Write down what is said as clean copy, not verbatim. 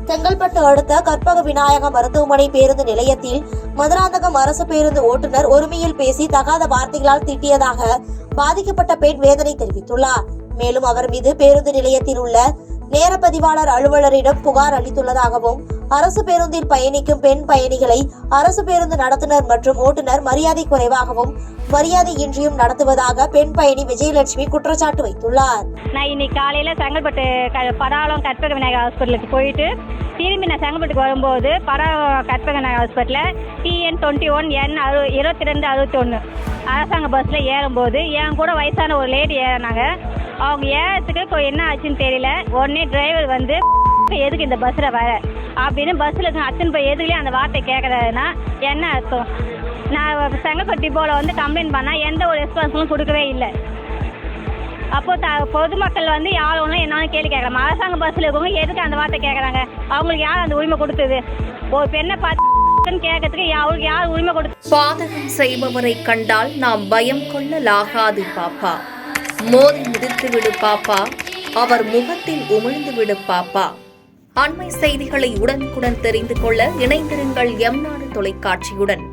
செங்கல்பட்டு அடுத்த கற்பக விநாயக மருத்துவமனை பேருந்து நிலையத்தில் மதுராந்தகம் அரசு பேருந்து ஓட்டுநர் ஒருமையில் பேசி தகாத வார்த்தைகளால் திட்டியதாக பாதிக்கப்பட்ட பெண் வேதனை தெரிவித்துள்ளார். மேலும் அவர் மீது பேருந்து நிலையத்தில் உள்ள நேரப்பதிவாளர் அலுவலரிடம் புகார் அளித்துள்ளதாகவும், அரசு பேருந்தில் பயணிக்கும் பெண் பயணிகளை அரசு பேருந்து நடத்துனர் மற்றும் ஓட்டுநர் மரியாதை குறைவாகவும் மரியாதையின்றியும் நடத்துவதாக பெண் பயணி விஜயலட்சுமி குற்றச்சாட்டு வைத்துள்ளார். நான் இன்னைக்கு காலையில செங்கல்பட்டு படாலம் கற்பக விநாயகர் ஹாஸ்பிட்டலுக்கு போயிட்டு திரும்பி நான் செங்கல்பட்டுக்கு வரும்போது படாலம் கற்பக விநாயகர் ஹாஸ்பிட்டலில் TN 21N 2261 அரசாங்க பஸ்ஸில் ஏறும்போது என் கூட வயசான ஒரு லேடி ஏறினாங்க. அவங்க ஏறத்துக்கு என்ன ஆச்சுன்னு தெரியல. உடனே டிரைவர் வந்து எதுக்கு இந்த பஸ்ஸில் வர அப்படின்னு பஸ்ஸில் அத்தனை போய் எதுக்குலேயே அந்த வார்த்தை கேட்குறாருன்னா என்ன அர்த்தம்? நான் செங்கல்பட்டு போல வந்து கம்ப்ளைண்ட் பண்ணால் எந்த ஒரு ரெஸ்பான்ஸும் கொடுக்கவே இல்லை. அப்போது பொதுமக்கள் வந்து யார் ஒன்றும் என்னன்னு கேள்வி கேட்கலாம். அரசாங்க பஸ்ஸில் இருக்கவங்க எதுக்கு அந்த வார்த்தை கேட்குறாங்க? அவங்களுக்கு யார் அந்த உரிமை கொடுத்தது? ஒரு பெண்ணை பார்த்து கேட்கறதுக்கு அவங்களுக்கு யார் உரிமை கொடுத்து? பாதகம் செய்பவரை கண்டால் நாம் பயம் கொள்ளலாகாது பாப்பா. மோதி மிதித்து விடு பாப்பா, அவர் முகத்தில் உமிழ்ந்து விடு பாப்பா. அண்மை செய்திகளை உடனுக்குடன் தெரிந்து கொள்ள இணைந்திருங்கள் எம் நாடு தொலைக்காட்சியுடன்.